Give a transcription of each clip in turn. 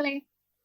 മക്കളെ,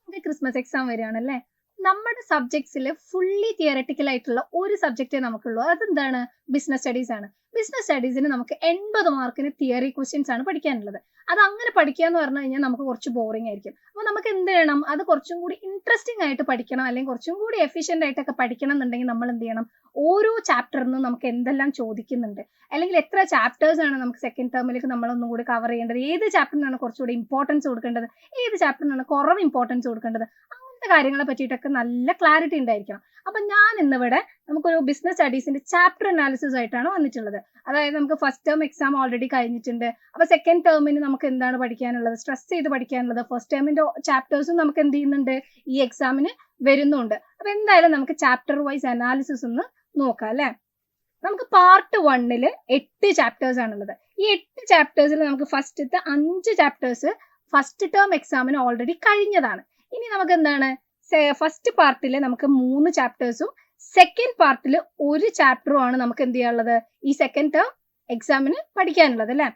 ഇത് Christmas exam വരികയാണല്ലേ. നമ്മുടെ സബ്ജക്ട്സിൽ ഫുള്ളി തിയററ്റിക്കൽ ആയിട്ടുള്ള ഒരു സബ്ജക്റ്റേ നമുക്കുള്ളൂ. അതെന്താണ്? ബിസിനസ് സ്റ്റഡീസ് ആണ്. ബിസിനസ് സ്റ്റഡീസിന് നമുക്ക് 80 മാർക്കിന് തിയറി ക്വസ്റ്റ്യൻസ് ആണ് പഠിക്കാനുള്ളത്. അത് അങ്ങനെ പഠിക്കുക എന്ന് പറഞ്ഞു കഴിഞ്ഞാൽ നമുക്ക് കുറച്ച് ബോറിംഗ് ആയിരിക്കും. അപ്പൊ നമുക്ക് എന്ത് ചെയ്യണം? അത് കുറച്ചും കൂടി ഇൻട്രസ്റ്റിംഗ് ആയിട്ട് പഠിക്കണം, അല്ലെങ്കിൽ കുറച്ചും കൂടി എഫിഷ്യന്റ് ആയിട്ടൊക്കെ പഠിക്കണം എന്നുണ്ടെങ്കിൽ നമ്മൾ എന്ത് ചെയ്യണം? ഓരോ ചാപ്റ്ററിനും നമുക്ക് എന്തെല്ലാം ചോദിക്കുന്നുണ്ട്, അല്ലെങ്കിൽ എത്ര ചാപ്റ്റേഴ്സ് ആണ് നമുക്ക് സെക്കൻഡ് ടേമിലേക്ക് നമ്മളൊന്നും കൂടി കവർ ചെയ്യേണ്ടത്, ഏത് ചാപ്റ്ററിനാണ് കുറച്ചുകൂടി ഇമ്പോർട്ടൻസ് കൊടുക്കേണ്ടത്, ഏത് ചാപ്റ്ററിനാണ് കുറവ് ഇമ്പോർട്ടൻസ് കൊടുക്കേണ്ടത്, അങ്ങനത്തെ കാര്യങ്ങളെ പറ്റിയിട്ടൊക്കെ നല്ല ക്ലാരിറ്റി ഉണ്ടായിരിക്കണം. അപ്പൊ ഞാൻ ഇന്നിവിടെ നമുക്കൊരു ബിസിനസ് സ്റ്റഡീസിന്റെ ചാപ്റ്റർ അനാലിസിസ് ആയിട്ടാണ് വന്നിട്ടുള്ളത്. അതായത് നമുക്ക് ഫസ്റ്റ് ടേം എക്സാം ഓൾറെഡി കഴിഞ്ഞിട്ടുണ്ട്. അപ്പൊ സെക്കൻഡ് ടേമിന് നമുക്ക് എന്താണ് പഠിക്കാനുള്ളത്, സ്ട്രെസ് ചെയ്ത് പഠിക്കാനുള്ളത്. ഫസ്റ്റ് ടേമിന്റെ ചാപ്റ്റേഴ്സും നമുക്ക് എന്ത് ചെയ്യുന്നുണ്ട്, ഈ എക്സാമിന് വരുന്നുണ്ട്. അപ്പൊ എന്തായാലും നമുക്ക് ചാപ്റ്റർ വൈസ് അനാലിസിസ് ഒന്ന് നോക്കാം അല്ലെ. നമുക്ക് പാർട്ട് 1 8 ചാപ്റ്റേഴ്സ് ആണുള്ളത്. ഈ 8 ചാപ്റ്റേഴ്സിൽ നമുക്ക് ഫസ്റ്റത്തെ 5 ചാപ്റ്റേഴ്സ് ഫസ്റ്റ് ടേം എക്സാമിന് ഓൾറെഡി കഴിഞ്ഞതാണ്. ഇനി നമുക്ക് എന്താണ്, ഫസ്റ്റ് പാർട്ടിൽ നമുക്ക് 3 ചാപ്റ്റേഴ്സും സെക്കൻഡ് പാർട്ടിൽ 1 ചാപ്റ്ററും ആണ് നമുക്ക് എന്ത് ചെയ്യാനുള്ളത്, ഈ സെക്കൻഡ് ടേം എക്സാമിന് പഠിക്കാനുള്ളത് അല്ലെ.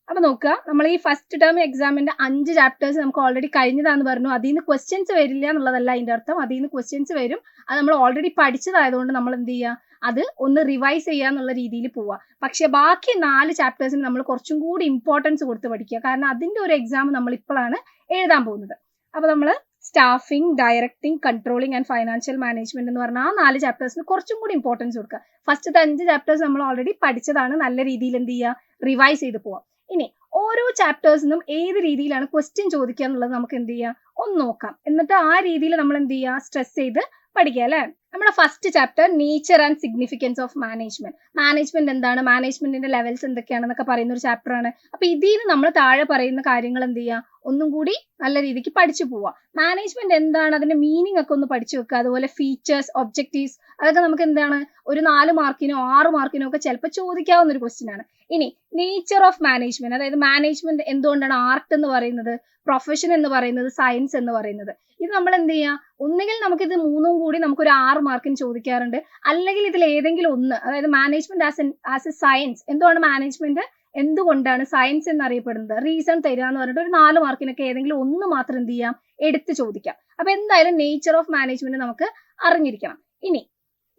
അപ്പൊ നോക്കുക, നമ്മൾ ഈ ഫസ്റ്റ് ടേം എക്സാമിന്റെ 5 ചാപ്റ്റേഴ്സ് നമുക്ക് ഓൾറെഡി കഴിഞ്ഞതാന്ന് പറഞ്ഞു. അതിൽ നിന്ന് ക്വസ്റ്റ്യൻസ് വരില്ല എന്നുള്ളതല്ല അതിന്റെ അർത്ഥം. അതിൽ നിന്ന് ക്വസ്റ്റ്യൻസ് വരും. അത് നമ്മൾ ഓൾറെഡി പഠിച്ചതായതുകൊണ്ട് നമ്മൾ എന്ത് ചെയ്യുക, അത് ഒന്ന് റിവൈസ് ചെയ്യുക എന്നുള്ള രീതിയിൽ പോവുക. പക്ഷെ ബാക്കി 4 ചാപ്റ്റേഴ്സിന് നമ്മൾ കുറച്ചും കൂടി ഇമ്പോർട്ടൻസ് കൊടുത്ത് പഠിക്കുക. കാരണം അതിന്റെ ഒരു എക്സാം നമ്മൾ ഇപ്പോഴാണ് എഴുതാൻ പോകുന്നത്. അപ്പൊ നമ്മൾ staffing, directing, controlling and financial management എന്ന് പറഞ്ഞാൽ ആ 4 ചാപ്റ്റേഴ്സിന് കുറച്ചും കൂടി ഇമ്പോർട്ടൻസ് കൊടുക്കുക. ഫസ്റ്റത്തെ 5 ചാപ്റ്റേഴ്സ് നമ്മൾ ഓൾറെഡി പഠിച്ചതാണ്. നല്ല രീതിയിൽ എന്ത് ചെയ്യുക, റിവൈസ് ചെയ്ത് പോവാം. ഇനി ഓരോ ചാപ്റ്റേഴ്സിനും ഏത് രീതിയിലാണ് ക്വസ്റ്റ്യൻ ചോദിക്കുക എന്നുള്ളത് നമുക്ക് എന്ത് ചെയ്യാം, ഒന്ന് നോക്കാം. എന്നിട്ട് ആ രീതിയിൽ നമ്മൾ എന്ത് ചെയ്യുക, സ്ട്രെസ് ചെയ്ത് പഠിക്കുക അല്ലെ. നമ്മുടെ first chapter nature and significance of management. Management എന്താണ്, മാനേജ്മെന്റിന്റെ ലെവൽസ് എന്തൊക്കെയാണെന്നൊക്കെ പറയുന്ന ഒരു ചാപ്റ്റർ ആണ്. അപ്പൊ ഇതിൽ നിന്ന് നമ്മൾ താഴെ പറയുന്ന കാര്യങ്ങൾ എന്ത് ചെയ്യുക, ഒന്നും കൂടി നല്ല രീതിക്ക് പഠിച്ചു പോവുക. മാനേജ്മെന്റ് എന്താണ്, അതിന്റെ മീനിങ് ഒക്കെ ഒന്ന് പഠിച്ചു വെക്കുക. അതുപോലെ ഫീച്ചേഴ്സ്, ഒബ്ജക്റ്റീവ്സ്, അതൊക്കെ നമുക്ക് എന്താണ് ഒരു 4 മാർക്കിനോ 6 മാർക്കിനോ ഒക്കെ ചിലപ്പോൾ ചോദിക്കാവുന്ന ഒരു ക്വസ്റ്റ്യൻ ആണ്. ഇനി നേച്ചർ ഓഫ് മാനേജ്മെന്റ്, അതായത് മാനേജ്മെന്റ് എന്തുകൊണ്ടാണ് ആർട്ട് എന്ന് പറയുന്നത്, പ്രൊഫഷൻ എന്ന് പറയുന്നത്, സയൻസ് എന്ന് പറയുന്നത്. ഇത് നമ്മൾ എന്ത് ചെയ്യുക, ഒന്നുകിൽ നമുക്കിത് 3ഉം കൂടി നമുക്കൊരു 6 മാർക്കിന് ചോദിക്കാറുണ്ട്, അല്ലെങ്കിൽ ഇതിൽ ഏതെങ്കിലും ഒന്ന്, അതായത് മാനേജ്മെന്റ് ആസ് എ സയൻസ്, എന്തുകൊണ്ട് മാനേജ്മെന്റ് എന്തുകൊണ്ടാണ് സയൻസ് എന്നറിയപ്പെടുന്നത്, റീസൺ തരിക എന്ന് പറഞ്ഞിട്ട് ഒരു 4 മാർക്കിനൊക്കെ ഏതെങ്കിലും ഒന്ന് മാത്രം എന്ത് ചെയ്യാം, എടുത്ത് ചോദിക്കാം. അപ്പൊ എന്തായാലും നേച്ചർ ഓഫ് മാനേജ്മെന്റ് നമുക്ക് അറിഞ്ഞിരിക്കണം. ഇനി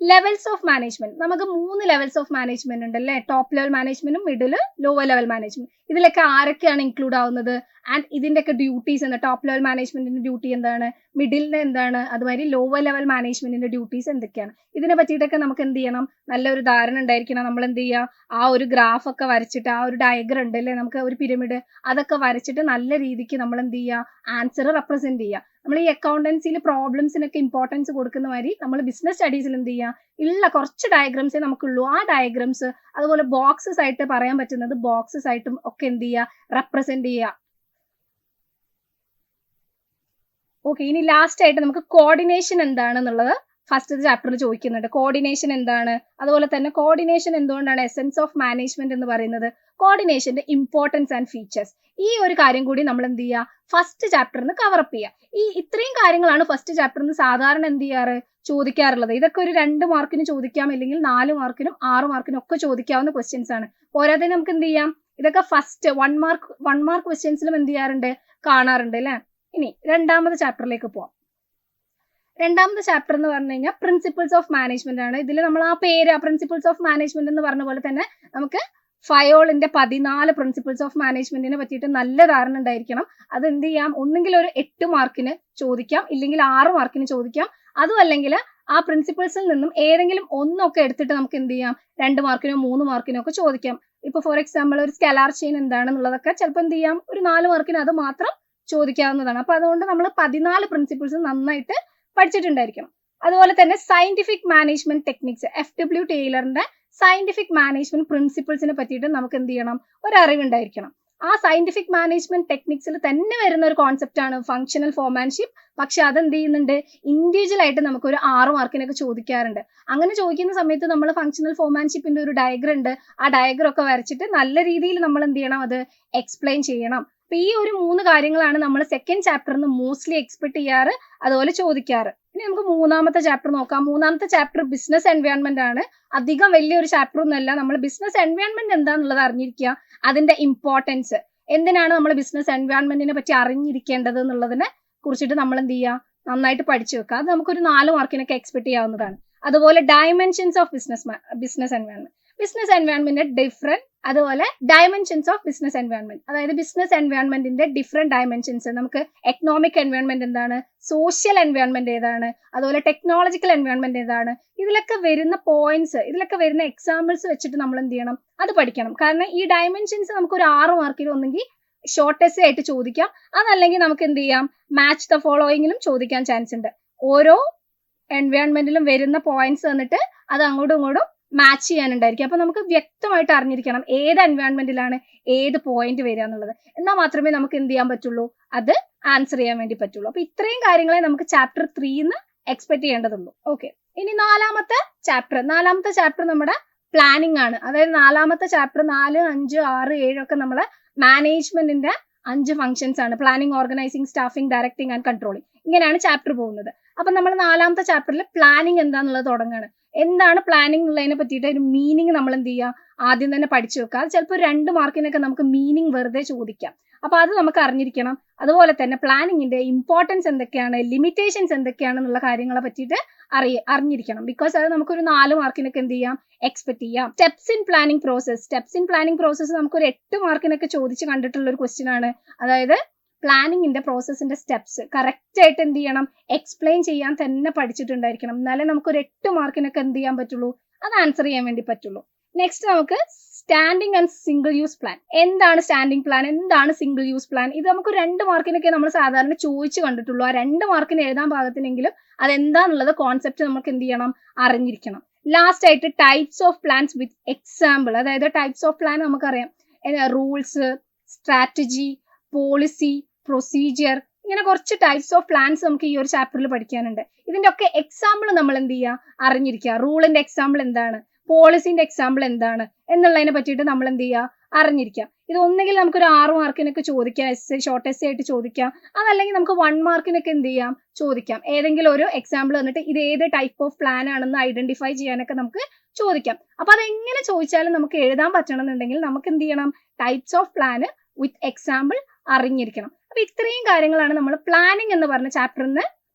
ലെവൽസ് ഓഫ് മാനേജ്മെന്റ്, നമുക്ക് 3 ലെവൽസ് ഓഫ് മാനേജ്മെന്റ് ഉണ്ട് അല്ലെ. ടോപ്പ് ലെവൽ മാനേജ്മെന്റും മിഡിൽ, ലോവർ ലെവൽ മാനേജ്മെന്റ്. ഇതിലൊക്കെ ആരൊക്കെയാണ് ഇൻക്ലൂഡ് ആവുന്നത്, ആൻഡ് ഇതിന്റെയൊക്കെ ഡ്യൂട്ടീസ് എന്താ, ടോപ്പ് ലെവൽ മാനേജ്മെന്റിന്റെ ഡ്യൂട്ടി എന്താണ്, മിഡിലിന്റെ എന്താണ്, അതുമാതിരി ലോവർ ലെവൽ മാനേജ്മെന്റിന്റെ ഡ്യൂട്ടീസ് എന്തൊക്കെയാണ്, ഇതിനെ പറ്റിയിട്ടൊക്കെ നമുക്ക് എന്ത് ചെയ്യണം, നല്ലൊരു ധാരണ ഉണ്ടായിരിക്കണം. നമ്മൾ എന്ത് ചെയ്യുക, ആ ഒരു ഗ്രാഫ് ഒക്കെ വരച്ചിട്ട്, ആ ഒരു ഡയഗ്രം ഉണ്ട് അല്ലെ, നമുക്ക് ഒരു പിരമിഡ്, അതൊക്കെ വരച്ചിട്ട് നല്ല രീതിക്ക് നമ്മൾ എന്ത് ചെയ്യുക, ആൻസർ റെപ്രസെന്റ് ചെയ്യുക. നമ്മൾ ഈ അക്കൗണ്ടൻസിയിൽ പ്രോബ്ലംസിനൊക്കെ ഇമ്പോർട്ടൻസ് കൊടുക്കുന്ന മാതിരി നമ്മൾ ബിസിനസ് സ്റ്റഡീസിൽ എന്ത് ചെയ്യുക, ഉള്ള കുറച്ച് ഡയഗ്രംസേ നമുക്കുള്ളൂ. ആ ഡയഗ്രംസ് അതുപോലെ ബോക്സസ് ആയിട്ട് പറയാൻ പറ്റുന്നത് ബോക്സസ് ആയിട്ടും ഒക്കെ എന്ത് ചെയ്യുക, റെപ്രസെന്റ് ചെയ്യുക. ഓക്കെ, ഇനി ലാസ്റ്റ് ആയിട്ട് നമുക്ക് കോർഡിനേഷൻ എന്താണെന്നുള്ളത് ഫസ്റ്റ് ചാപ്റ്ററിൽ ചോദിക്കുന്നുണ്ട്. കോർഡിനേഷൻ എന്താണ്, അതുപോലെ തന്നെ കോർഡിനേഷൻ എന്തുകൊണ്ടാണ് എസെൻസ് ഓഫ് മാനേജ്മെന്റ് എന്ന് പറയുന്നത്, കോർഡിനേഷന്റെ ഇമ്പോർട്ടൻസ് ആൻഡ് ഫീച്ചേഴ്സ്. ഈ ഒരു കാര്യം കൂടി നമ്മൾ എന്ത് ചെയ്യുക, ഫസ്റ്റ് ചാപ്റ്ററിന് കവറപ്പ് ചെയ്യുക. ഈ ഇത്രയും കാര്യങ്ങളാണ് ഫസ്റ്റ് ചാപ്റ്ററിന് സാധാരണ എന്ത് ചെയ്യാറ്, ചോദിക്കാറുള്ളത്. ഇതൊക്കെ ഒരു 2 മാർക്കിന് ചോദിക്കാം, അല്ലെങ്കിൽ 4 മാർക്കിനും 6 മാർക്കിനും ഒക്കെ ചോദിക്കാവുന്ന ക്വസ്റ്റ്യൻസ് ആണ്. പോരാതെ നമുക്ക് എന്ത് ചെയ്യാം, ഇതൊക്കെ ഫസ്റ്റ് 1 മാർക്ക് ക്വസ്റ്റ്യൻസിലും എന്ത് ചെയ്യാറുണ്ട്, കാണാറുണ്ട് അല്ലെ. ഇനി രണ്ടാമത്തെ ചാപ്റ്ററിലേക്ക് പോവാം. രണ്ടാമത്തെ ചാപ്റ്റർ എന്ന് പറഞ്ഞു കഴിഞ്ഞാൽ പ്രിൻസിപ്പിൾസ് ഓഫ് മാനേജ്മെന്റ് ആണ്. ഇതിൽ നമ്മൾ ആ പേര് പ്രിൻസിപ്പിൾസ് ഓഫ് മാനേജ്മെന്റ് എന്ന് പറഞ്ഞ പോലെ തന്നെ നമുക്ക് ഫയോളിന്റെ 14 പ്രിൻസിപ്പിൾസ് ഓഫ് മാനേജ്മെന്റിനെ പറ്റിയിട്ട് നല്ല ധാരണ ഉണ്ടായിരിക്കണം. അത് എന്ത് ചെയ്യാം, ഒന്നെങ്കിൽ ഒരു 8 മാർക്കിന് ചോദിക്കാം, ഇല്ലെങ്കിൽ 6 മാർക്കിന് ചോദിക്കാം. അതും അല്ലെങ്കിൽ ആ പ്രിൻസിപ്പിൾസിൽ നിന്നും ഏതെങ്കിലും ഒന്നൊക്കെ എടുത്തിട്ട് നമുക്ക് എന്ത് ചെയ്യാം, 2 മാർക്കിനോ 3 മാർക്കിനോ ഒക്കെ ചോദിക്കാം. ഇപ്പൊ ഫോർ എക്സാമ്പിൾ ഒരു സ്കെലാർ ചെയിൻ എന്താണെന്നുള്ളതൊക്കെ ചിലപ്പോൾ എന്ത് ചെയ്യാം, ഒരു 4 മാർക്കിന് അത് മാത്രം ചോദിക്കാവുന്നതാണ്. അപ്പൊ അതുകൊണ്ട് നമ്മൾ 14 പ്രിൻസിപ്പിൾസ് നന്നായിട്ട് പഠിച്ചിട്ടുണ്ടായിരിക്കണം. അതുപോലെ തന്നെ സയന്റിഫിക് മാനേജ്മെന്റ് ടെക്നിക്സ്, FW ടൈലറിന്റെ സയന്റിഫിക് മാനേജ്മെന്റ് പ്രിൻസിപ്പിൾസിനെ പറ്റിയിട്ട് നമുക്ക് എന്ത് ചെയ്യണം, ഒരു അറിവുണ്ടായിരിക്കണം. ആ സയന്റിഫിക് മാനേജ്മെന്റ് ടെക്നിക്സിൽ തന്നെ വരുന്ന ഒരു കോൺസെപ്റ്റ് ആണ് ഫങ്ഷണൽ ഫോമാൻഷിപ്പ്. പക്ഷെ അതെന്ത് ചെയ്യുന്നുണ്ട്, ഇൻഡിവിജ്വൽ ആയിട്ട് നമുക്ക് ഒരു 6 മാർക്കിനൊക്കെ ചോദിക്കാറുണ്ട്. അങ്ങനെ ചോദിക്കുന്ന സമയത്ത് നമ്മൾ ഫങ്ഷണൽ ഫോമാൻഷിപ്പിന്റെ ഒരു ഡയഗ്രം ഉണ്ട്, ആ ഡയഗ്രം ഒക്കെ വരച്ചിട്ട് നല്ല രീതിയിൽ നമ്മൾ എന്ത് ചെയ്യണം, അത് എക്സ്പ്ലെയിൻ ചെയ്യണം. അപ്പൊ ഈ ഒരു 3 കാര്യങ്ങളാണ് നമ്മൾ സെക്കൻഡ് ചാപ്റ്ററിന് മോസ്റ്റ്ലി എക്സ്പെക്ട് ചെയ്യാറ്, അതുപോലെ ചോദിക്കാറ്. ഇനി നമുക്ക് മൂന്നാമത്തെ ചാപ്റ്റർ നോക്കാം. മൂന്നാമത്തെ ചാപ്റ്റർ ബിസിനസ് എൻവയോൺമെന്റ് ആണ്. അധികം വലിയൊരു ചാപ്റ്റർ ഒന്നുമല്ല. നമ്മൾ ബിസിനസ് എൻവയോൺമെന്റ് എന്താണെന്നുള്ളത് അറിഞ്ഞിരിക്കുക, അതിന്റെ ഇമ്പോർട്ടൻസ് എന്തിനാണ് നമ്മൾ ബിസിനസ് എൻവയോൺമെന്റിനെ പറ്റി അറിഞ്ഞിരിക്കേണ്ടത് എന്നുള്ളതിനെ കുറിച്ചിട്ട് നമ്മൾ എന്ത് ചെയ്യുക, നന്നായിട്ട് പഠിച്ചു വെക്കുക. അത് നമുക്കൊരു 4 മാർക്കിനൊക്കെ എക്സ്പെക്ട് ചെയ്യാവുന്നതാണ്. അതുപോലെ dimensions of business environment different, അതുപോലെ ഡയമെൻഷൻസ് ഓഫ് ബിസിനസ് എൻവയോൺമെന്റ്, അതായത് ബിസിനസ് എൻവയോൺമെന്റിന്റെ ഡിഫറെന്റ് ഡയമെൻഷൻസ്. നമുക്ക് എക്കണോമിക് എൻവയോൺമെന്റ് എന്താണ്, സോഷ്യൽ എൻവയോൺമെന്റ് ഏതാണ്, അതുപോലെ ടെക്നോളജിക്കൽ എൻവയോൺമെന്റ് ഏതാണ്, ഇതിലൊക്കെ വരുന്ന പോയിന്റ്സ്, ഇതിലൊക്കെ വരുന്ന എക്സാമ്പിൾസ് വെച്ചിട്ട് നമ്മൾ എന്ത് ചെയ്യണം, അത് പഠിക്കണം. കാരണം ഈ ഡയമെൻഷൻസ് നമുക്ക് ഒരു 6 മാർക്കിൽ ഒന്നെങ്കിൽ ഷോർട്ട് എസ്സേ ആയിട്ട് ചോദിക്കാം, അതല്ലെങ്കിൽ നമുക്ക് എന്ത് ചെയ്യാം, മാച്ച് ദ ഫോളോയിങ്ങിലും ചോദിക്കാൻ ചാൻസ് ഉണ്ട്. ഓരോ എൻവയോൺമെന്റിലും വരുന്ന പോയിന്റ്സ് തന്നിട്ട് അത് അങ്ങോട്ടും ഇങ്ങോട്ടും മാച്ച് ചെയ്യാനുണ്ടായിരിക്കും. അപ്പൊ നമുക്ക് വ്യക്തമായിട്ട് അറിഞ്ഞിരിക്കണം ഏത് എൻവയോൺമെന്റിലാണ് ഏത് പോയിന്റ് വരിക എന്നുള്ളത്. എന്നാൽ മാത്രമേ നമുക്ക് എന്ത് ചെയ്യാൻ പറ്റുള്ളൂ, അത് ആൻസർ ചെയ്യാൻ വേണ്ടി പറ്റുള്ളൂ. അപ്പൊ ഇത്രയും കാര്യങ്ങളെ നമുക്ക് ചാപ്റ്റർ 3 എക്സ്പെക്ട് ചെയ്യേണ്ടതുള്ളൂ. ഓക്കെ, ഇനി നാലാമത്തെ ചാപ്റ്റർ നമ്മുടെ പ്ലാനിങ് ആണ്. അതായത് നാലാമത്തെ ചാപ്റ്റർ 4, 5, 6, 7 ഒക്കെ നമ്മളെ മാനേജ്മെന്റിന്റെ 5 ഫംഗ്ഷൻസ് ആണ്. Planning, organising, staffing, directing and controlling. ഇങ്ങനെയാണ് ചാപ്റ്റർ പോകുന്നത്. അപ്പൊ നമ്മൾ നാലാമത്തെ ചാപ്റ്ററിൽ പ്ലാനിങ് എന്താന്നുള്ളത് തുടങ്ങുകയാണ്. എന്താണ് പ്ലാനിങ് എന്നുള്ളതിനെ പറ്റിയിട്ട് ഒരു മീനിങ് നമ്മൾ എന്ത് ചെയ്യുക, ആദ്യം തന്നെ പഠിച്ചു വെക്കുക. അത് ചിലപ്പോൾ 2 മാർക്കിനൊക്കെ നമുക്ക് മീനിങ് വെറുതെ ചോദിക്കാം. അപ്പൊ അത് നമുക്ക് അറിഞ്ഞിരിക്കണം. അതുപോലെ തന്നെ പ്ലാനിങ്ങിന്റെ ഇമ്പോർട്ടൻസ് എന്തൊക്കെയാണ്, ലിമിറ്റേഷൻസ് എന്തൊക്കെയാണെന്നുള്ള കാര്യങ്ങളെ പറ്റിയിട്ട് അറിഞ്ഞിരിക്കണം. ബിക്കോസ് അത് നമുക്കൊരു 4 മാർക്കിനൊക്കെ എന്ത് ചെയ്യാം, എക്സ്പെക്ട് ചെയ്യാം. സ്റ്റെപ്സ് ഇൻ പ്ലാനിങ് പ്രോസസ് നമുക്കൊരു 8 മാർക്കിനൊക്കെ ചോദിച്ച് കണ്ടിട്ടുള്ള ഒരു ക്വസ്റ്റ്യൻ ആണ്. അതായത് പ്ലാനിങ്ങിന്റെ പ്രോസസ്സിന്റെ സ്റ്റെപ്സ് കറക്റ്റ് ആയിട്ട് എന്ത് ചെയ്യണം, എക്സ്പ്ലെയിൻ ചെയ്യാൻ തന്നെ പഠിച്ചിട്ടുണ്ടായിരിക്കണം. എന്നാലേ നമുക്കൊരു 8 മാർക്കിനൊക്കെ എന്ത് ചെയ്യാൻ പറ്റുള്ളൂ, അത് ആൻസർ ചെയ്യാൻ വേണ്ടി പറ്റുള്ളൂ. നെക്സ്റ്റ് നമുക്ക് standing and single use plan. എന്താണ് സ്റ്റാൻഡിംഗ് പ്ലാൻ, എന്താണ് സിംഗിൾ യൂസ് പ്ലാൻ? ഇത് നമുക്ക് 2 മാർക്കിനൊക്കെ നമ്മൾ സാധാരണ ചോദിച്ചു കണ്ടിട്ടുള്ളൂ. ആ 2 മാർക്കിന് എഴുതാൻ പാകത്തിനെങ്കിലും അതെന്താന്നുള്ളത് കോൺസെപ്റ്റ് നമുക്ക് എന്ത് ചെയ്യണം, അറിഞ്ഞിരിക്കണം. ലാസ്റ്റ് ആയിട്ട് types of plans with example. അതായത് ടൈപ്സ് ഓഫ് പ്ലാൻ നമുക്കറിയാം, റൂൾസ്, സ്ട്രാറ്റജി, പോളിസി, പ്രൊസീജിയർ, ഇങ്ങനെ കുറച്ച് ടൈപ്സ് ഓഫ് പ്ലാൻസ് നമുക്ക് ഈ ഒരു ചാപ്റ്ററിൽ പഠിക്കാനുണ്ട്. ഇതിന്റെ ഒക്കെ എക്സാമ്പിൾ നമ്മൾ എന്ത് ചെയ്യുക, അറിഞ്ഞിരിക്കുക. റൂളിന്റെ എക്സാമ്പിൾ എന്താണ്, പോളിസിന്റെ എക്സാമ്പിൾ എന്താണ് എന്നുള്ളതിനെ പറ്റിയിട്ട് നമ്മൾ എന്ത് ചെയ്യുക, അറിഞ്ഞിരിക്കാം. ഇത് ഒന്നെങ്കിൽ നമുക്കൊരു 6 മാർക്കിനൊക്കെ ചോദിക്കാം, ഷോർട്ട് എസ്സേ ആയിട്ട് ചോദിക്കാം. അതല്ലെങ്കിൽ നമുക്ക് 1 മാർക്കിനൊക്കെ എന്ത് ചെയ്യാം, ചോദിക്കാം. ഏതെങ്കിലും ഒരു എക്സാമ്പിൾ തന്നിട്ട് ഇത് ഏത് ടൈപ്പ് ഓഫ് പ്ലാൻ ആണെന്ന് ഐഡന്റിഫൈ ചെയ്യാനൊക്കെ നമുക്ക് ചോദിക്കാം. അപ്പൊ അതെങ്ങനെ ചോദിച്ചാലും നമുക്ക് എഴുതാൻ പറ്റണമെന്നുണ്ടെങ്കിൽ നമുക്ക് എന്ത് ചെയ്യണം, types of plan with example അറിഞ്ഞിരിക്കണം. അപ്പൊ ഇത്രയും കാര്യങ്ങളാണ് നമ്മൾ പ്ലാനിങ് എന്ന് പറഞ്ഞ ചാപ്റ്ററിൽ നിന്ന്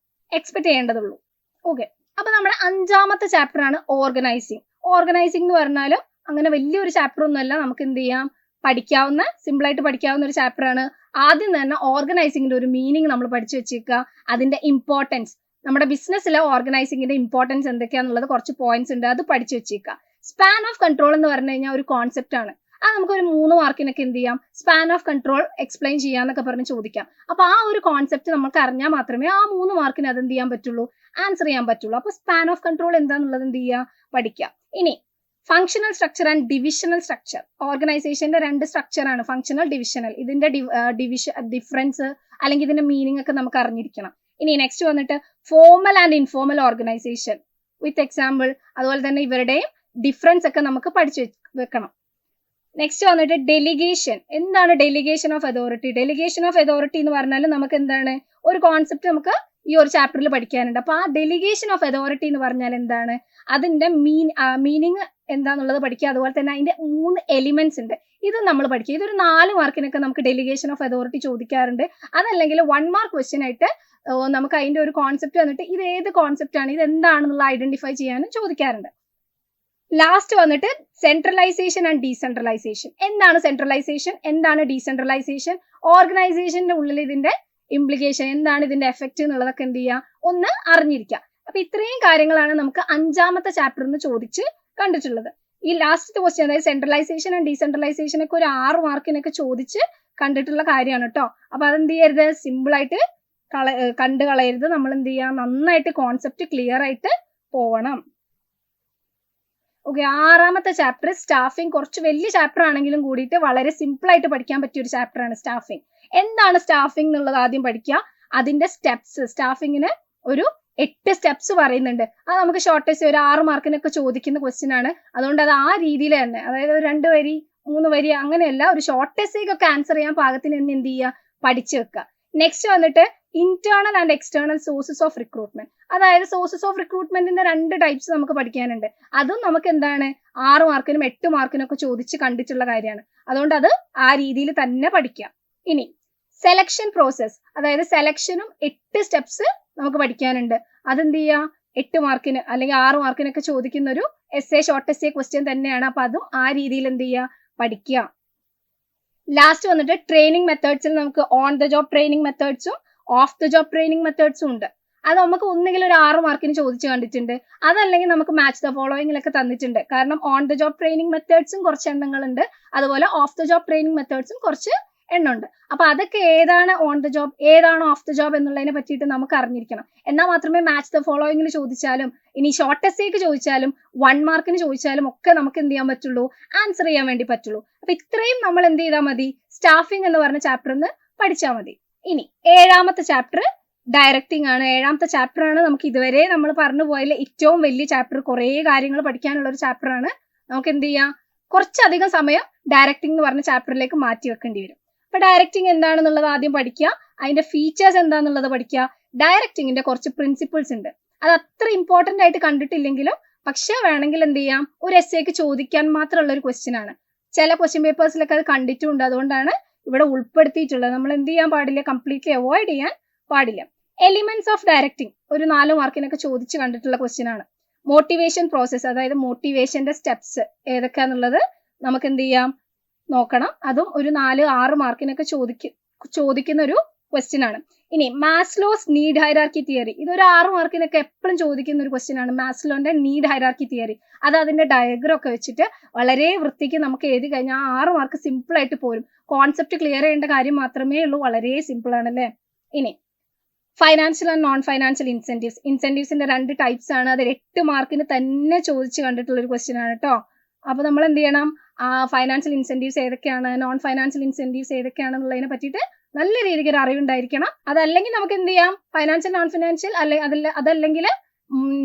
എക്സ്പെക്ട് ചെയ്യേണ്ടതുള്ളൂ. ഓക്കെ, അപ്പൊ നമ്മുടെ 5ാമത്തെ ചാപ്റ്റർ ആണ് ഓർഗനൈസിങ്. ഓർഗനൈസിങ് എന്ന് പറഞ്ഞാലും അങ്ങനെ വലിയൊരു ചാപ്റ്റർ ഒന്നുമല്ല, നമുക്ക് എന്ത് ചെയ്യാം, പഠിക്കാവുന്ന, സിമ്പിൾ ആയിട്ട് പഠിക്കാവുന്ന ഒരു ചാപ്റ്റർ ആണ്. ആദ്യം തന്നെ ഓർഗനൈസിങ്ങിന്റെ ഒരു മീനിങ് നമ്മൾ പഠിച്ചു വെച്ചേക്കുക. അതിന്റെ ഇമ്പോർട്ടൻസ്, നമ്മുടെ ബിസിനസ്സിലെ ഓർഗനൈസിങ്ങിന്റെ ഇമ്പോർട്ടൻസ് എന്തൊക്കെയാന്നുള്ളത് കുറച്ച് പോയിന്റ്സ് ഉണ്ട്, അത് പഠിച്ചു വെച്ചേക്കുക. സ്പാൻ ഓഫ് കൺട്രോൾ എന്ന് പറഞ്ഞു കഴിഞ്ഞാൽ ഒരു കോൺസെപ്റ്റ് ആണ്. അത് നമുക്കൊരു 3 മാർക്കിനൊക്കെ എന്ത് ചെയ്യാം, സ്പാൻ ഓഫ് കൺട്രോൾ എക്സ്പ്ലെയിൻ ചെയ്യാന്നൊക്കെ പറഞ്ഞ് ചോദിക്കാം. അപ്പൊ ആ ഒരു കോൺസെപ്റ്റ് നമുക്ക് അറിഞ്ഞാൽ മാത്രമേ ആ 3 മാർക്കിന് അത് എന്ത് ചെയ്യാൻ പറ്റുള്ളൂ, ആൻസർ ചെയ്യാൻ പറ്റുള്ളൂ. അപ്പൊ സ്പാൻ ഓഫ് കൺട്രോൾ എന്താന്നുള്ളത് എന്ത് ചെയ്യുക, പഠിക്കാം. ഇനി functional structure and divisional structure. ഓർഗനൈസേഷന്റെ 2 സ്ട്രക്ചർ ആണ്, ഫങ്ഷണൽ, ഡിവിഷണൽ. ഇതിന്റെ ഡിഫറൻസ് അല്ലെങ്കിൽ ഇതിന്റെ മീനിങ് ഒക്കെ നമുക്ക് അറിഞ്ഞിരിക്കണം. ഇനി നെക്സ്റ്റ് വന്നിട്ട് formal and informal organisation with example. അതുപോലെ തന്നെ ഇവരുടെയും ഡിഫറൻസ് ഒക്കെ നമുക്ക് പഠിച്ചു വെക്കണം. നെക്സ്റ്റ് വന്നിട്ട് ഡെലിഗേഷൻ. എന്താണ് delegation of authority? Delegation of authority എന്ന് പറഞ്ഞാൽ നമുക്ക് എന്താണ്, ഒരു കോൺസെപ്റ്റ് നമുക്ക് ഈ ഒരു ചാപ്റ്ററിൽ പഠിക്കാനുണ്ട്. അപ്പൊ ആ ഡെലിഗേഷൻ ഓഫ് അതോറിറ്റി എന്ന് പറഞ്ഞാൽ എന്താണ്, അതിന്റെ മീനിങ് എന്താന്നുള്ളത് പഠിക്കുക. അതുപോലെ തന്നെ അതിന്റെ 3 എലിമെന്റ്സ് ഉണ്ട്, ഇത് നമ്മൾ പഠിക്കുക. ഇതൊരു 4 മാർക്കിനൊക്കെ നമുക്ക് ഡെലിഗേഷൻ ഓഫ് അതോറിറ്റി ചോദിക്കാറുണ്ട്. അതല്ലെങ്കിൽ 1 മാർക്ക് ക്വസ്റ്റ്യൻ ആയിട്ട് നമുക്ക് അതിന്റെ ഒരു കോൺസെപ്റ്റ് വന്നിട്ട് ഇത് ഏത് കോൺസെപ്റ്റ് ആണ്, ഇത് എന്താണെന്നുള്ള ഐഡന്റിഫൈ ചെയ്യാനും ചോദിക്കാറുണ്ട്. ലാസ്റ്റ് വന്നിട്ട് സെൻട്രലൈസേഷൻ ആൻഡ് ഡീസെൻട്രലൈസേഷൻ. എന്താണ് സെൻട്രലൈസേഷൻ, എന്താണ് ഡീസെൻട്രലൈസേഷൻ, ഓർഗനൈസേഷന്റെ ഉള്ളിൽ ഇതിന്റെ ഇംപ്ലിക്കേഷൻ എന്താണ്, ഇതിന്റെ എഫക്റ്റ് എന്നുള്ളതൊക്കെ എന്ത് ചെയ്യുക, ഒന്ന് അറിഞ്ഞിരിക്കുക. അപ്പൊ ഇത്രയും കാര്യങ്ങളാണ് നമുക്ക് 5ാമത്തെ ചാപ്റ്ററിൽ നിന്ന് ചോദിച്ച് കണ്ടിട്ടുള്ളത്. ഈ ലാസ്റ്റ് ക്വസ്റ്റ്യൻ, അതായത് സെൻട്രലൈസേഷൻ ആൻഡ് ഡീസെൻട്രലൈസേഷൻ ഒക്കെ ഒരു 6 മാർക്കിനൊക്കെ ചോദിച്ച് കണ്ടിട്ടുള്ള കാര്യമാണ് കേട്ടോ. അപ്പൊ അതെന്ത് ചെയ്യരുത്, സിമ്പിൾ ആയിട്ട് കണ്ടു കളയരുത്. നമ്മൾ എന്ത് ചെയ്യുക, നന്നായിട്ട് കോൺസെപ്റ്റ് ക്ലിയർ ആയിട്ട് പോവണം. ഓക്കെ, 6ാമത്തെ ചാപ്റ്റർ സ്റ്റാഫിംഗ്. കുറച്ച് വലിയ ചാപ്റ്റർ ആണെങ്കിലും കൂടിയിട്ട് വളരെ സിമ്പിൾ ആയിട്ട് പഠിക്കാൻ പറ്റിയ ഒരു ചാപ്റ്റർ ആണ് സ്റ്റാഫിംഗ്. എന്താണ് സ്റ്റാഫിംഗ് എന്നുള്ളത് ആദ്യം പഠിക്കുക. അതിന്റെ സ്റ്റെപ്സ്, സ്റ്റാഫിങ്ങിന് ഒരു 8 സ്റ്റെപ്സ് പറയുന്നുണ്ട്. അത് നമുക്ക് ഷോർട്ടേജ് ഒരു 6 മാർക്കിനൊക്കെ ചോദിക്കുന്ന ക്വസ്റ്റ്യൻ ആണ്. അതുകൊണ്ട് അത് ആ രീതിയിൽ തന്നെ, അതായത് 2 വരി 3 വരി അങ്ങനെയല്ല, ഒരു ഷോർട്ടേജൊക്കെ ആൻസർ ചെയ്യാൻ പാകത്തിന് തന്നെ എന്ത് ചെയ്യുക, പഠിച്ചു വെക്കുക. നെക്സ്റ്റ് വന്നിട്ട് internal and external sources of recruitment. അതായത് സോഴ്സസ് ഓഫ് റിക്രൂട്ട്മെന്റിന്റെ 2 ടൈപ്സ് നമുക്ക് പഠിക്കാനുണ്ട്. അതും നമുക്ക് എന്താണ് 6 മാർക്കിനും 8 മാർക്കിനും ഒക്കെ ചോദിച്ച് കണ്ടിട്ടുള്ള കാര്യമാണ്. അതുകൊണ്ട് അത് ആ രീതിയിൽ തന്നെ പഠിക്കാം. ഇനി സെലക്ഷൻ പ്രോസസ്, അതായത് സെലക്ഷനും 8 സ്റ്റെപ്സ് നമുക്ക് പഠിക്കാനുണ്ട്. അതെന്ത് ചെയ്യാം, 8 മാർക്കിന് അല്ലെങ്കിൽ 6 മാർക്കിനൊക്കെ ചോദിക്കുന്ന ഒരു ഷോർട്ട് എസ്സേ ക്വസ്റ്റ്യൻ തന്നെയാണ്. അപ്പൊ അതും ആ രീതിയിൽ എന്ത് ചെയ്യുക, പഠിക്കുക. ലാസ്റ്റ് വന്നിട്ട് ട്രെയിനിങ് മെത്തേഡ്സിൽ നമുക്ക് ഓൺ ദ ജോബ് ട്രെയിനിങ് മെത്തേഡ്സും ഓഫ് ദ ജോബ് ട്രെയിനിങ് മെത്തേഡ്സും ഉണ്ട്. അത് നമുക്ക് ഒന്നുകിൽ ഒരു 6 മാർക്കിന് ചോദിച്ചു കണ്ടിട്ടുണ്ട്, അതല്ലെങ്കിൽ നമുക്ക് മാച്ച് ദ ഫോളോയിങ്ങിലൊക്കെ തന്നിട്ടുണ്ട്. കാരണം ഓൺ ദ ജോബ് ട്രെയിനിങ് മെത്തേഡ്സും കുറച്ച് എണ്ണങ്ങളുണ്ട്, അതുപോലെ ഓഫ് ദ ജോബ് ട്രെയിനിങ് മെത്തേഡ്സും കുറച്ച് എണ്ണമുണ്ട്. അപ്പൊ അതൊക്കെ ഏതാണ് ഓൺ ദ ജോബ്, ഏതാണ് ഓഫ് ദ ജോബ് എന്നുള്ളതിനെ പറ്റിയിട്ട് നമുക്ക് അറിഞ്ഞിരിക്കണം. എന്നാൽ മാത്രമേ മാച്ച് ദ ഫോളോയിങ്ങിൽ ചോദിച്ചാലും ഇനി ഷോർട്ട് എസ്സേക്ക് ചോദിച്ചാലും 1 മാർക്കിന് ചോദിച്ചാലും ഒക്കെ നമുക്ക് എന്ത് ചെയ്യാൻ പറ്റുള്ളൂ, ആൻസർ ചെയ്യാൻ വേണ്ടി പറ്റുള്ളൂ. അപ്പൊ ഇത്രയും നമ്മൾ എന്ത് ചെയ്താൽ മതി, സ്റ്റാഫിംഗ് എന്ന് പറഞ്ഞ ചാപ്റ്റർ ഒന്ന് പഠിച്ചാൽ മതി. ഇനി 7ാമത്തെ ചാപ്റ്റർ ഡയറക്റ്റിംഗ് ആണ്. 7ാമത്തെ ചാപ്റ്റർ ആണ് നമുക്ക് ഇതുവരെ നമ്മൾ പറഞ്ഞു പോയതിൽ ഏറ്റവും വലിയ ചാപ്റ്റർ. കുറേ കാര്യങ്ങൾ പഠിക്കാനുള്ള ഒരു ചാപ്റ്റർ ആണ്. നമുക്ക് എന്ത് ചെയ്യാം, കുറച്ചധികം സമയം ഡയറക്റ്റിംഗ് എന്ന് പറഞ്ഞ ചാപ്റ്ററിലേക്ക് മാറ്റി വെക്കേണ്ടി വരും. അപ്പൊ ഡയറക്റ്റിംഗ് എന്താണെന്നുള്ളത് ആദ്യം പഠിക്കുക, അതിന്റെ ഫീച്ചേഴ്സ് എന്താണെന്നുള്ളത് പഠിക്കുക. ഡയറക്റ്റിംഗിന്റെ കുറച്ച് പ്രിൻസിപ്പിൾസ് ഉണ്ട്, അത് അത്ര ഇമ്പോർട്ടന്റ് ആയിട്ട് കണ്ടിട്ടില്ലെങ്കിലും പക്ഷെ വേണമെങ്കിൽ എന്ത് ചെയ്യാം, ഒരു എസ്സേക്ക് ചോദിക്കാൻ മാത്രമുള്ള ഒരു ക്വസ്റ്റ്യൻ ആണ്. ചില ക്വസ്റ്റ്യൻ പേപ്പേഴ്സിലൊക്കെ അത് കണ്ടിട്ടുണ്ട്, അതുകൊണ്ടാണ് ഇവിടെ ഉൾപ്പെടുത്തിയിട്ടുള്ളത്. നമ്മൾ എന്ത് ചെയ്യാൻ പാടില്ല, കംപ്ലീറ്റ്ലി അവോയ്ഡ് ചെയ്യാൻ പാടില്ല. എലിമെന്റ്സ് ഓഫ് ഡയറക്റ്റിംഗ് ഒരു 4 മാർക്കിനൊക്കെ ചോദിച്ച് കണ്ടിട്ടുള്ള ക്വസ്റ്റ്യൻ ആണ്. മോട്ടിവേഷൻ പ്രോസസ്, അതായത് മോട്ടിവേഷന്റെ സ്റ്റെപ്സ് ഏതൊക്കെയാന്നുള്ളത് നമുക്ക് എന്ത് ചെയ്യാം, നോക്കണം. അതും ഒരു 4-6 മാർക്കിനൊക്കെ ചോദിക്കുന്ന ഒരു ക്വസ്റ്റ്യൻ ആണ്. ഇനി മാസ്ലോസ് നീഡ് ഹൈറാർക്കി തിയറി, ഇതൊരു 6 മാർക്കിനൊക്കെ എപ്പോഴും ചോദിക്കുന്ന ഒരു ക്വസ്റ്റ്യൻ ആണ്. മാസ്ലോന്റെ നീഡ് ഹൈറാർക്കി തിയറി, അത് അതിന്റെ ഡയഗ്രം ഒക്കെ വെച്ചിട്ട് വളരെ വൃത്തിക്ക് നമുക്ക് എഴുതി കഴിഞ്ഞാൽ 6 മാർക്ക് സിമ്പിൾ ആയിട്ട് പോരും. കോൺസെപ്റ്റ് ക്ലിയർ ചെയ്യേണ്ട കാര്യം മാത്രമേ ഉള്ളൂ, വളരെ സിമ്പിൾ ആണല്ലേ. ഇനി financial and non financial incentives, ഇൻസെന്റീവ്സിന്റെ 2 ടൈപ്സ് ആണ്. അത് 8 മാർക്കിന് തന്നെ ചോദിച്ച് കണ്ടിട്ടുള്ള ഒരു ക്വസ്റ്റ്യൻ ആണ് കേട്ടോ. അപ്പൊ നമ്മൾ എന്ത് ചെയ്യണം, ഫൈനാൻഷ്യൽ ഇൻസെന്റീവ്സ് ഏതൊക്കെയാണ്, നോൺ ഫൈനാൻഷ്യൽ ഇൻസെന്റീവ്സ് ഏതൊക്കെയാണെന്നുള്ളതിനെ പറ്റിയിട്ട് നല്ല രീതിക്ക് ഒരു അറിവുണ്ടായിരിക്കണം. അതല്ലെങ്കിൽ നമുക്ക് എന്ത് ചെയ്യാം, ഫൈനാൻഷ്യൽ നോൺ ഫൈനാൻഷ്യൽ അതല്ലെങ്കിൽ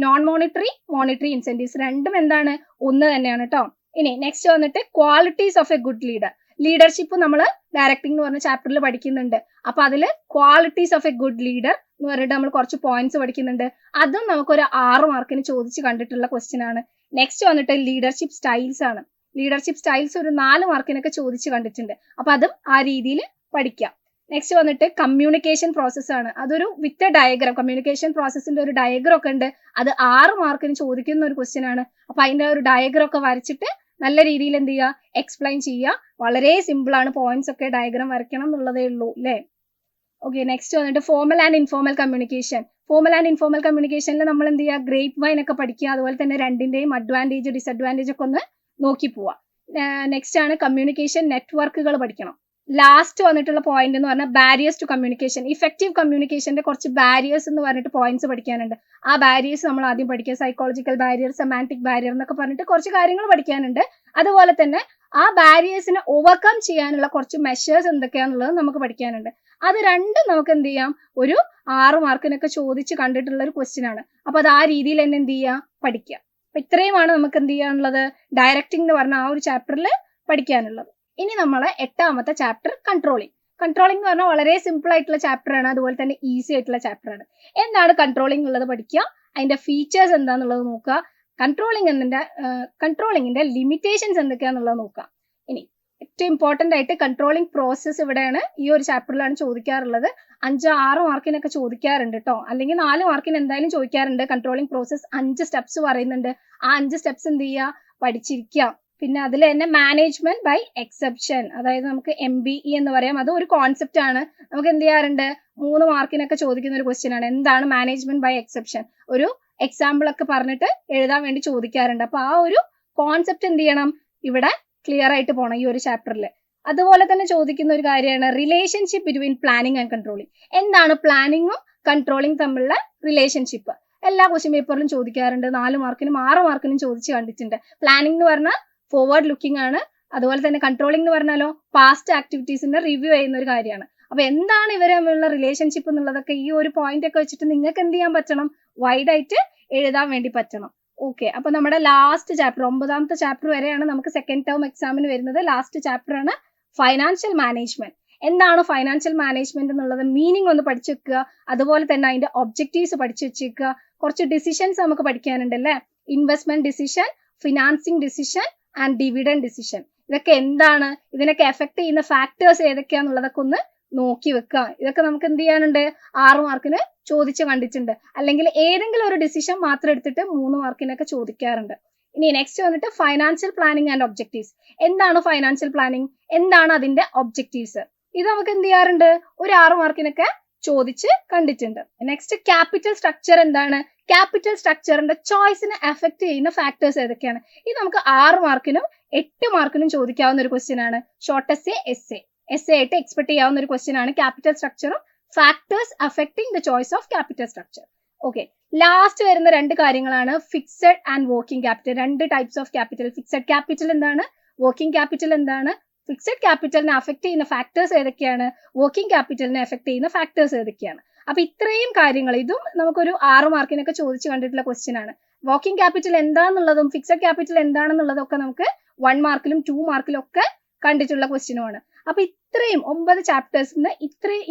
നോൺ മോണിറ്ററി ഇൻസെന്റീവ്സ്, രണ്ടും എന്താണ്, ഒന്ന് തന്നെയാണ് കേട്ടോ. ഇനി നെക്സ്റ്റ് വന്നിട്ട് qualities of A good leader. Leadership നമ്മൾ ഡയറക്റ്റിംഗ് എന്ന് പറഞ്ഞ ചാപ്റ്ററിൽ പഠിക്കുന്നുണ്ട്. അപ്പൊ അതിൽ qualities of A good leader എന്ന് പറഞ്ഞിട്ട് നമ്മൾ കുറച്ച് പോയിന്റ്സ് പഠിക്കുന്നുണ്ട്. അതും നമുക്കൊരു 6 മാർക്കിന് ചോദിച്ച് കണ്ടിട്ടുള്ള ക്വസ്റ്റ്യൻ ആണ്. നെക്സ്റ്റ് വന്നിട്ട് ലീഡർഷിപ്പ് സ്റ്റൈൽസ് ആണ്. ലീഡർഷിപ്പ് സ്റ്റൈൽസ് ഒരു 4 മാർക്കിനൊക്കെ ചോദിച്ച് കണ്ടിട്ടുണ്ട്. അപ്പൊ അതും ആ രീതിയിൽ പഠിക്കാം. നെക്സ്റ്റ് വന്നിട്ട് കമ്മ്യൂണിക്കേഷൻ പ്രോസസ് ആണ്. അതൊരു വിത്ത് ഡയഗ്രാം, കമ്മ്യൂണിക്കേഷൻ പ്രോസസ്സിന്റെ ഒരു ഡയഗ്രം ഒക്കെ ഉണ്ട്. അത് 6 മാർക്കിന് ചോദിക്കുന്ന ഒരു ക്വസ്റ്റ്യൻ ആണ്. അപ്പൊ അതിന്റെ ഒരു ഡയഗ്രം ഒക്കെ വരച്ചിട്ട് നല്ല രീതിയിൽ എന്ത് ചെയ്യുക, എക്സ്പ്ലെയിൻ ചെയ്യുക. വളരെ സിമ്പിൾ ആണ്, പോയിന്റ്സ് ഒക്കെ ഡയഗ്രാം വരയ്ക്കണം എന്നുള്ളതേ ഉള്ളൂ അല്ലേ. ഓക്കെ, നെക്സ്റ്റ് വന്നിട്ട് formal and informal communication. Formal and informal കമ്മ്യൂണിക്കേഷനിൽ നമ്മൾ എന്ത് ചെയ്യുക, ഗ്രേപ്പ് വൈൻ ഒക്കെ പഠിക്കുക. അതുപോലെ തന്നെ രണ്ടിന്റെയും അഡ്വാൻറ്റേജ് ഡിസഡ്വാൻറ്റേജ് ഒക്കെ ഒന്ന് നോക്കി പോവാം. നെക്സ്റ്റ് ആണ് കമ്മ്യൂണിക്കേഷൻ നെറ്റ്വർക്കുകൾ പഠിക്കണം. ലാസ്റ്റ് വന്നിട്ടുള്ള പോയിന്റ് എന്ന് പറഞ്ഞാൽ ബാരിയേഴ്സ് ടു കമ്മ്യൂണിക്കേഷൻ. ഇഫക്റ്റീവ് കമ്മ്യൂണിക്കേഷന്റെ കുറച്ച് ബാരിയേഴ്സ് എന്ന് പറഞ്ഞിട്ട് പോയിന്റ്സ് പഠിക്കാനുണ്ട്. ആ ബാരിയേഴ്സ് നമ്മൾ ആദ്യം പഠിക്കുക. സൈക്കോളജിക്കൽ ബാരിയർ, സെമാന്റിക് ബാരിയർ എന്നൊക്കെ പറഞ്ഞിട്ട് കുറച്ച് കാര്യങ്ങൾ പഠിക്കാനുണ്ട്. അതുപോലെ തന്നെ ആ ബാരിയേഴ്സിനെ ഓവർകം ചെയ്യാനുള്ള കുറച്ച് മെഷേഴ്സ് എന്തൊക്കെയാണെന്നുള്ളത് നമുക്ക് പഠിക്കാനുണ്ട്. അത് രണ്ടും നമുക്ക് എന്ത് ചെയ്യാം, ഒരു 6 മാർക്കിനൊക്കെ ചോദിച്ച് കണ്ടിട്ടുള്ള ഒരു ക്വസ്റ്റ്യൻ ആണ്. അപ്പൊ അത് ആ രീതിയിൽ തന്നെ എന്ത് ചെയ്യുക, പഠിക്കുക. അപ്പൊ ഇത്രയുമാണ് നമുക്ക് എന്ത് ചെയ്യാനുള്ളത്, ഡയറക്റ്റിംഗ് എന്ന് പറഞ്ഞ ആ ഒരു ചാപ്റ്ററിൽ പഠിക്കാനുള്ളത്. ഇനി നമ്മളെ 8ാമത്തെ ചാപ്റ്റർ കൺട്രോളിംഗ്. കൺട്രോളിംഗ് എന്ന് പറഞ്ഞാൽ വളരെ സിമ്പിൾ ആയിട്ടുള്ള ചാപ്റ്റർ ആണ്, അതുപോലെ തന്നെ ഈസി ആയിട്ടുള്ള ചാപ്റ്റർ ആണ്. എന്താണ് കൺട്രോളിംഗ് ഉള്ളത് പഠിക്കുക, അതിന്റെ ഫീച്ചേഴ്സ് എന്താണെന്നുള്ളത് നോക്കുക, കൺട്രോളിംഗിന്റെ ലിമിറ്റേഷൻസ് എന്തൊക്കെയാണെന്നുള്ളത് നോക്കുക. ഇനി ഏറ്റവും ഇമ്പോർട്ടന്റ് ആയിട്ട് കൺട്രോളിംഗ് പ്രോസസ് ഇവിടെയാണ്, ഈ ഒരു ചാപ്റ്ററിലാണ് ചോദിക്കാറുള്ളത്. 5-6 മാർക്കിനൊക്കെ ചോദിക്കാറുണ്ട് കേട്ടോ, അല്ലെങ്കിൽ 4 മാർക്കിന് എന്തായാലും ചോദിക്കാറുണ്ട്. കൺട്രോളിംഗ് പ്രോസസ് 5 സ്റ്റെപ്സ് പറയുന്നുണ്ട്. ആ 5 സ്റ്റെപ്സ് എന്ത് ചെയ്യുക, പഠിച്ചിരിക്കുക. പിന്നെ അതിൽ തന്നെ മാനേജ്മെന്റ് ബൈ എക്സെപ്ഷൻ, അതായത് നമുക്ക് MBE എന്ന് പറയാം. അത് ഒരു കോൺസെപ്റ്റ് ആണ്. നമുക്ക് എന്ത് ചെയ്യാറുണ്ട്, 3 മാർക്കിനൊക്കെ ചോദിക്കുന്ന ഒരു ക്വസ്റ്റ്യൻ ആണ്. എന്താണ് മാനേജ്മെന്റ് ബൈ എക്സെപ്ഷൻ, ഒരു എക്സാമ്പിൾ ഒക്കെ പറഞ്ഞിട്ട് എഴുതാൻ വേണ്ടി ചോദിക്കാറുണ്ട്. അപ്പൊ ആ ഒരു കോൺസെപ്റ്റ് എന്ത് ചെയ്യണം, ഇവിടെ ക്ലിയർ ആയിട്ട് പോകണം ഈ ഒരു ചാപ്റ്ററിൽ. അതുപോലെ തന്നെ ചോദിക്കുന്ന ഒരു കാര്യമാണ് relationship between planning and controlling. എന്താണ് പ്ലാനിങ്ങും കൺട്രോളിങ് തമ്മിലുള്ള റിലേഷൻഷിപ്പ്? എല്ലാ ക്വസ്റ്റ്യൻ പേപ്പറിലും ചോദിക്കാറുണ്ട്. 4 മാർക്കിനും 6 മാർക്കിനും ചോദിച്ച് കണ്ടിട്ടുണ്ട്. പ്ലാനിങ് എന്ന് പറഞ്ഞാൽ ഫോർവേഡ് ലുക്കിംഗ് ആണ്. അതുപോലെ തന്നെ കൺട്രോളിംഗ് എന്ന് പറഞ്ഞാലോ പാസ്റ്റ് ആക്ടിവിറ്റീസിന്റെ റിവ്യൂ ചെയ്യുന്ന ഒരു കാര്യമാണ്. അപ്പൊ എന്താണ് ഇവർ തമ്മിലുള്ള റിലേഷൻഷിപ്പ് എന്നുള്ളതൊക്കെ ഈ ഒരു പോയിന്റ് ഒക്കെ വെച്ചിട്ട് നിങ്ങൾക്ക് എന്ത് ചെയ്യാൻ പറ്റണം, വൈഡ് ആയിട്ട് എഴുതാൻ വേണ്ടി പറ്റണം. ഓക്കെ, അപ്പൊ നമ്മുടെ ലാസ്റ്റ് ചാപ്റ്റർ 9ാമത്തെ ചാപ്റ്റർ വരെയാണ് നമുക്ക് സെക്കൻഡ് ടേം എക്സാമിന് വരുന്നത്. ലാസ്റ്റ് ചാപ്റ്റർ ആണ് ഫൈനാൻഷ്യൽ മാനേജ്മെന്റ്. എന്താണ് ഫൈനാൻഷ്യൽ മാനേജ്മെന്റ് എന്നുള്ളത് മീനിങ് ഒന്ന് പഠിച്ചു വെക്കുക. അതുപോലെ തന്നെ അതിന്റെ ഒബ്ജക്റ്റീവ്സ് പഠിച്ചു വെച്ചേക്കുക. കുറച്ച് ഡിസിഷൻസ് നമുക്ക് പഠിക്കാനുണ്ട് അല്ലേ, investment decision, financing decision and dividend decision. ഇതൊക്കെ എന്താണ്, ഇതിനൊക്കെ എഫക്ട് ചെയ്യുന്ന ഫാക്ടേഴ്സ് ഏതൊക്കെയാന്നുള്ളതൊക്കെ ഒന്ന് നോക്കി വെക്കുക. ഇതൊക്കെ നമുക്ക് എന്ത് ചെയ്യാനുണ്ട്? 6 മാർക്കിന് ചോദിച്ച് കണ്ടിട്ടുണ്ട്. അല്ലെങ്കിൽ ഏതെങ്കിലും ഒരു ഡിസിഷൻ മാത്രം എടുത്തിട്ട് 3 മാർക്കിനൊക്കെ ചോദിക്കാറുണ്ട്. ഇനി നെക്സ്റ്റ് വന്നിട്ട് ഫൈനാൻഷ്യൽ പ്ലാനിങ് ആൻഡ് ഒബ്ജക്റ്റീവ്സ്. എന്താണ് ഫൈനാൻഷ്യൽ പ്ലാനിങ്? എന്താണ് അതിന്റെ ഒബ്ജക്റ്റീവ്സ്? ഇത് നമുക്ക് എന്ത് ചെയ്യാറുണ്ട്? ഒരു 6 മാർക്കിനൊക്കെ ചോദിച്ച് കണ്ടിട്ടുണ്ട്. നെക്സ്റ്റ് ക്യാപിറ്റൽ സ്ട്രക്ചർ എന്താണ്? ക്യാപിറ്റൽ സ്ട്രക്ചറിന്റെ ചോയ്സിനെ എഫക്ട് ചെയ്യുന്ന ഫാക്ടേഴ്സ് ഏതൊക്കെയാണ്? ഇത് നമുക്ക് 6 മാർക്കിനും 8 മാർക്കിനും ചോദിക്കാവുന്ന ഒരു ക്വസ്റ്റ്യൻ ആണ്. ഷോർട്ട് എസ്സേ ആയിട്ട് എക്സ്പെക്ട് ചെയ്യാവുന്ന ഒരു ക്വസ്റ്റ്യൻ ആണ് ക്യാപിറ്റൽ സ്ട്രക്ചറും factors affecting the choice of capital structure. Okay, last വരുന്ന 2 കാര്യങ്ങളാണ് fixed and working capital. 2 types of capital. Fixed capital എന്താണ്? വർക്കിംഗ് ക്യാപിറ്റൽ എന്താണ്? ഫിക്സഡ് ക്യാപിറ്റലിനെ അഫക്ട് ചെയ്യുന്ന ഫാക്ടേഴ്സ് ഏതൊക്കെയാണ്? വർക്കിംഗ് ക്യാപിറ്റലിനെ അഫക്ട് ചെയ്യുന്ന ഫാക്ടേഴ്സ് ഏതൊക്കെയാണ്? അപ്പൊ ഇത്രയും കാര്യങ്ങൾ ഇതും നമുക്കൊരു 6 മാർക്കിനൊക്കെ ചോദിച്ചു കണ്ടിട്ടുള്ള ക്വസ്റ്റ്യൻ ആണ്. വർക്കിംഗ് ക്യാപിറ്റൽ എന്താണെന്നുള്ളതും ഫിക്സഡ് ക്യാപിറ്റൽ എന്താണെന്നുള്ളതും ഒക്കെ നമുക്ക് 1 മാർക്കിലും 2 മാർക്കിലും ഒക്കെ കണ്ടിട്ടുള്ള ക്വസ്റ്റ്യനുമാണ്. അപ്പൊ ഇത്രയും 9 ചാപ്റ്റേഴ്സിന്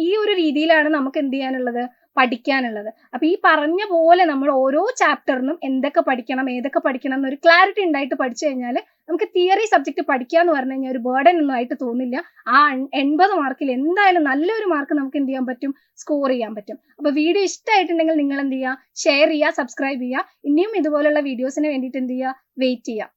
ഈ ഒരു രീതിയിലാണ് നമുക്ക് എന്ത് ചെയ്യാനുള്ളത്? പഠിക്കാനുള്ളത്. അപ്പൊ ഈ പറഞ്ഞ പോലെ നമ്മൾ ഓരോ ചാപ്റ്ററിനും എന്തൊക്കെ പഠിക്കണം, ഏതൊക്കെ പഠിക്കണം എന്നൊരു ക്ലാരിറ്റി ഉണ്ടായിട്ട് പഠിച്ചു കഴിഞ്ഞാൽ നമുക്ക് തിയറി സബ്ജക്ട് പഠിക്കുക എന്ന് പറഞ്ഞു കഴിഞ്ഞാൽ ഒരു ബേർഡൻ ഒന്നും ആയിട്ട് തോന്നില്ല. ആ 80 മാർക്കിൽ എന്തായാലും നല്ലൊരു മാർക്ക് നമുക്ക് എന്ത് ചെയ്യാൻ പറ്റും? സ്കോർ ചെയ്യാൻ പറ്റും. അപ്പൊ വീഡിയോ ഇഷ്ടമായിട്ടുണ്ടെങ്കിൽ നിങ്ങൾ എന്ത് ചെയ്യുക? ഷെയർ ചെയ്യുക, സബ്സ്ക്രൈബ് ചെയ്യുക. ഇനിയും ഇതുപോലുള്ള വീഡിയോസിന് വേണ്ടിയിട്ട് എന്ത് ചെയ്യുക? വെയിറ്റ് ചെയ്യുക.